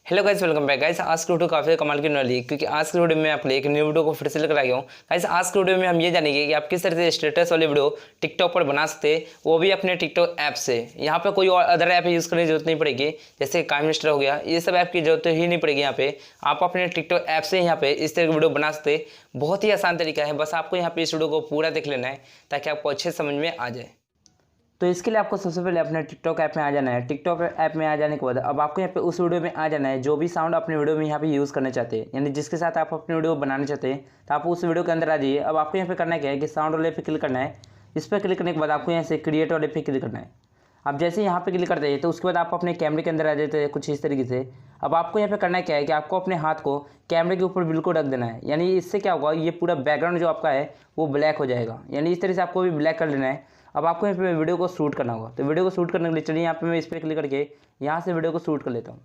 Hello guys, welcome back guys. आज की video काफ़ी कमाल की वाली है क्योंकि आज की वीडियो में आपके लिए एक न्यू वीडियो को फिर से लेकर आ गया हूँ। गाइस आज की वीडियो में हम ये जानेंगे कि आप किस तरह से स्टेटस वाली वीडियो टिकटॉक पर बना सकते हैं, वो भी अपने टिकटॉक ऐप से। यहाँ पे कोई और अदर ऐप यूज़ करने की जरूरत नहीं पड़ेगी, जैसे काइमिस्टर हो गया, ये सब ऐप की जरूरत ही नहीं पड़ेगी। यहाँ पे आप अपने टिकटॉक ऐप से यहाँ पे इस तरह की वीडियो बना सकते हैं। बहुत ही आसान तरीका है, बस आपको यहाँ पे इस वीडियो को पूरा देख लेना है ताकि आपको अच्छे समझ में आ जाए। तो इसके लिए आपको सबसे पहले अपने टिकटॉक ऐप में आ जाना है। टिकटॉक ऐप में आ जाने के बाद अब आपको यहाँ पे उस वीडियो में आ जाना है जो भी साउंड अपने वीडियो में यहाँ पे यूज़ करना चाहते हैं, यानी जिसके साथ आप अपनी वीडियो बनाना चाहते हैं, तो आप उस वीडियो के अंदर आ जाइए। अब आपको यहाँ पे करना क्या है कि साउंड वाले पे क्लिक करना है। इस पर क्लिक करने के बाद आपको यहाँ से क्रिएट वाले पे क्लिक करना है। अब जैसे यहाँ पे क्लिक करते हैं तो उसके बाद आप अपने कैमरे के अंदर आ जाते हैं कुछ इस तरीके से। अब आपको यहाँ पे करना क्या है कि आपको अपने हाथ को कैमरे के ऊपर बिल्कुल रख देना है, यानी इससे क्या होगा, ये पूरा बैकग्राउंड जो आपका है वो ब्लैक हो जाएगा, यानी इस तरह से आपको भी ब्लैक कर लेना है। अब आपको यहाँ पे वीडियो को शूट करना होगा, तो वीडियो को शूट करने के लिए चलिए यहाँ पे मैं इस पर क्लिक करके यहाँ से वीडियो को शूट कर लेता हूँ।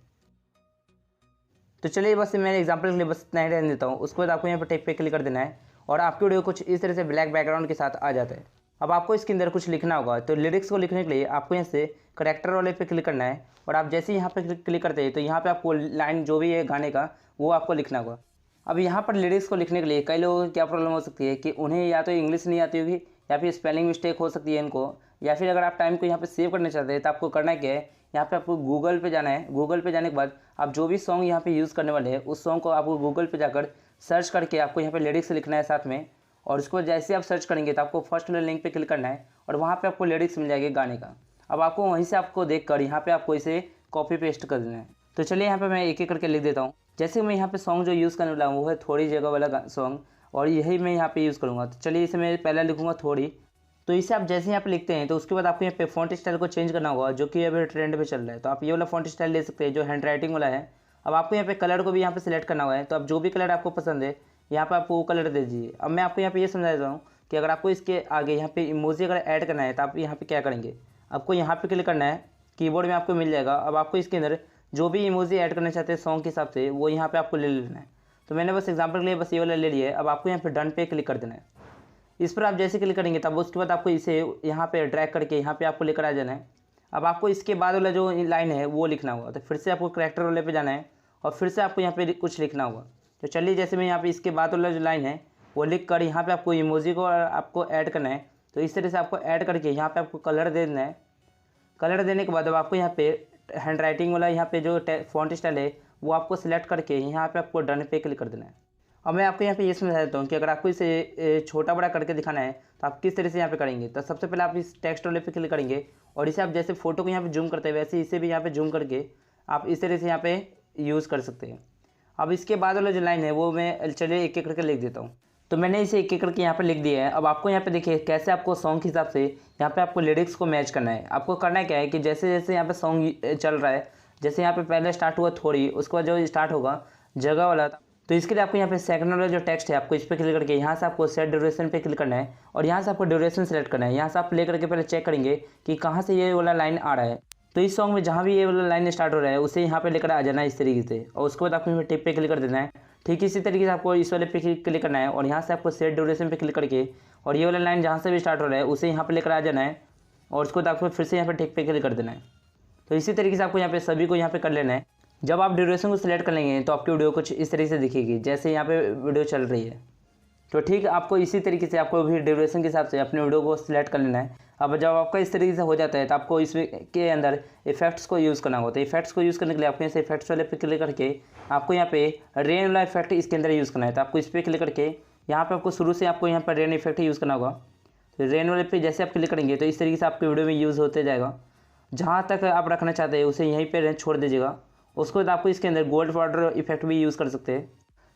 तो चलिए बस मैं एग्जांपल के लिए बस इतना ही रहने देता हूँ। उसके बाद आपको यहाँ पे टेप पे क्लिक कर देना है और आपकी वीडियो कुछ इस तरह से ब्लैक बैकग्राउंड के साथ आ जाता है। अब आपको इसके अंदर कुछ लिखना होगा, तो लिरिक्स को लिखने के लिए आपको यहाँ से करेक्टर वाले पे क्लिक करना है और आप जैसे ही यहाँ पे क्लिक करते हैं तो यहाँ पे आपको लाइन जो भी है गाने का वो आपको लिखना होगा। अब यहाँ पर लिरिक्स को लिखने के लिए कई लोगों को क्या प्रॉब्लम हो सकती है कि उन्हें या तो इंग्लिश नहीं आती होगी या फिर स्पेलिंग मिस्टेक हो सकती है इनको, या फिर अगर आप टाइम को यहाँ पे सेव करना चाहते हैं तो आपको करना क्या है, यहाँ पे आपको गूगल पे जाना है। गूगल पे जाने के बाद आप जो भी सॉन्ग यहाँ पे यूज़ करने वाले हैं उस सॉन्ग को आपको गूगल पे जाकर सर्च करके आपको यहाँ पे लिरिक्स लिखना है साथ में। और उसको जैसे आप सर्च करेंगे तो आपको फर्स्ट वाले लिंक पे क्लिक करना है और वहाँ पे आपको लिरिक्स मिल जाएगी गाने का। अब आपको वहीं से आपको देख कर यहाँ पे आपको इसे कॉपी पेस्ट कर देना है। तो चलिए यहाँ पे मैं एक एक करके लिख देता हूँ। जैसे मैं यहाँ पे सॉन्ग जो यूज़ करने वाला हूँ वो है थोड़ी जगह वाला सॉन्ग, और यही मैं यहाँ पे यूज़ करूँगा। तो चलिए इसे मैं पहले लिखूँगा थोड़ी। तो इसे आप जैसे यहाँ पे लिखते हैं तो उसके बाद आपको यहाँ पे फॉन्ट स्टाइल को चेंज करना होगा, जो कि अभी ट्रेंड पे चल रहा है। तो आप ये वाला फॉन्ट स्टाइल ले सकते हैं जो हैंड राइटिंग वाला है। अब आपको यहाँ पे कलर को भी यहाँ पे सिलेक्ट करना हुआ है, तो आप जो भी कलर आपको पसंद है यहाँ पे आपको वो कलर दे दीजिए। अब मैं आपको यहाँ पे ये समझा देता हूँ कि अगर आपको इसके आगे यहाँ पे इमोजी अगर ऐड करना है तो आप यहाँ पे क्या करेंगे, आपको यहाँ पे क्लिक करना है, कीबोर्ड में आपको मिल जाएगा। अब आपको इसके अंदर जो भी इमोजी ऐड करना चाहते हैं सॉन्ग के हिसाब से वो यहाँ पे आपको ले लेना है। तो मैंने बस एग्जांपल के लिए बस ये वाला ले लिया है। अब आपको यहाँ पे डन पे क्लिक कर देना है। इस पर आप जैसे क्लिक करेंगे तब उसके बाद आपको इसे यहाँ पे ड्रैग करके यहाँ पे आपको लेकर आ जाना है। अब आपको इसके बाद वाला जो लाइन है वो लिखना होगा, तो फिर से आपको करैक्टर वाले पे जाना है और फिर से आपको यहाँ पे कुछ लिखना होगा। तो चलिए जैसे मैं यहाँ पे इसके बाद वाला जो लाइन है वो लिख कर यहाँ पे आपको इमोजी को आपको ऐड करना है। तो इस तरह से आपको ऐड करके यहाँ पे आपको कलर दे देना है। कलर देने के बाद अब आपको यहाँ पे हैंड राइटिंग वाला यहाँ पे जो फॉन्ट स्टाइल है वो आपको सिलेक्ट करके यहाँ पे आपको डन पे क्लिक कर देना है। अब मैं आपको यहाँ पे ये समझा देता हूँ कि अगर आपको इसे छोटा बड़ा करके दिखाना है तो आप किस तरह से यहाँ पे करेंगे। तो सबसे पहले आप इस टेक्स्ट वाले पे क्लिक करेंगे और इसे आप जैसे फोटो को यहाँ पे जूम करते हैं वैसे इसे भी यहाँ पे जूम करके आप इस तरह से यहाँ पे यूज़ कर सकते हैं। अब इसके बाद वाला जो लाइन है वो मैं चलिए एक एक करके लिख देता हूँ। तो मैंने इसे एक एक करके यहाँ पे लिख दिया है। अब आपको यहाँ पे देखिए कैसे आपको सॉन्ग के हिसाब से यहाँ पे आपको लिरिक्स को मैच करना है। आपको करना क्या है कि जैसे जैसे यहाँ पे सॉन्ग चल रहा है, जैसे यहाँ पे पहले स्टार्ट हुआ थोड़ी, उसके बाद जो स्टार्ट होगा जगह वाला, तो इसके लिए आपको यहाँ पे सेकंड वाला जो टेक्स्ट है आपको इस पर क्लिक करके यहाँ से आपको सेट ड्यूरेशन पे क्लिक करना है और यहाँ से आपको ड्यूरेशन सेलेक्ट करना है। यहाँ से आप प्ले करके पहले चेक करेंगे कि कहाँ से ये वाला लाइन आ रहा है। तो इस सॉन्ग में जहाँ भी ये वाला लाइन स्टार्ट हो रहा है उसे यहाँ पे लेकर आ जाना है इस तरीके से, और उसके बाद आपको टिप पे क्लिक कर देना है। ठीक इसी तरीके से आपको इस वाले पे क्लिक करना है और यहाँ से आपको सेट ड्यूरेशन पे क्लिक करके और ये वाला लाइन जहाँ से भी स्टार्ट हो रहा है उसे यहाँ पे लेकर आ जाना है और उसको आपको फिर से यहाँ पे टिक पे क्लिक कर देना है। तो इसी तरीके से आपको यहाँ पे सभी को यहाँ पे कर लेना है। जब आप ड्यूरेशन को सिलेक्ट कर लेंगे तो आपकी वीडियो कुछ इस तरीके से दिखेगी जैसे यहाँ पे वीडियो चल रही है। तो ठीक आपको इसी तरीके से आपको भी ड्यूरेशन के हिसाब से अपने वीडियो को सिलेक्ट कर लेना है। अब जब आपका इस तरीके से हो जाता है तो आपको इसके अंदर इफेक्ट्स को यूज़ करना होगा। तो इफेक्ट्स को यूज़ करने के लिए आपको इसे इफेक्ट्स वाले पे क्लिक करके आपको यहाँ पे रेन वाला इफेक्ट इसके अंदर यूज़ करना है। तो आपको इस पर क्लिक करके यहाँ पे आपको शुरू से आपको यहाँ पर रेन इफेक्ट यूज़ करना होगा। तो रेन वाले पे जैसे आप क्लिक करेंगे तो इस तरीके से आपकी वीडियो में यूज़ होते जाएगा। जहाँ तक आप रखना चाहते हैं उसे यहीं पर छोड़ दीजिएगा। उसके बाद आपको इसके अंदर गोल्ड वाटर इफेक्ट भी यूज़ कर सकते हैं।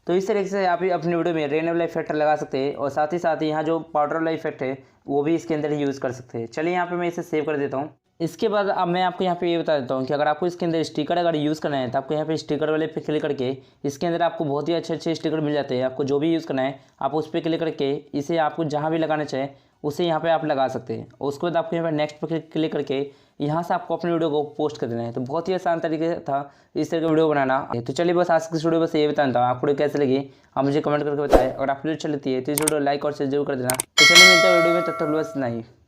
तो इस तरीके से आप अपनी वीडियो में रेन वाला इफेक्ट लगा सकते हैं और साथ ही यहाँ जो पाउडर वाला इफेक्ट है वो भी इसके अंदर यूज़ कर सकते हैं। चलिए यहाँ पे मैं इसे सेव कर देता हूँ। इसके बाद अब मैं आपको यहाँ पे ये बता देता हूँ कि अगर आपको इसके अंदर स्टिकर अगर यूज़ करना है तो आपको यहाँ पे स्टिकर वाले पे क्लिक करके इसके अंदर आपको बहुत ही अच्छे स्टिकर मिल जाते हैं। आपको जो भी यूज़ करना है आप उस पर क्लिक करके इसे आपको जहाँ भी लगाना चाहे उसे यहाँ पे आप लगा सकते हैं। और उसके बाद आपको यहाँ पे नेक्स्ट पर क्लिक करके यहाँ से आपको अपनी वीडियो को पोस्ट कर देना है। तो बहुत ही आसान तरीके से था इस तरह का वीडियो बनाना। तो चलिए बस आज की वीडियो बस ये बताता हूँ, आपको वीडियो कैसे लगी आप मुझे कमेंट करके बताएं। और आप वीडियो अच्छी लगती है तो इस वीडियो लाइक और शेयर जरूर कर देना। तो चलिए मिलते हैं वीडियो में, तब तक बस नहीं।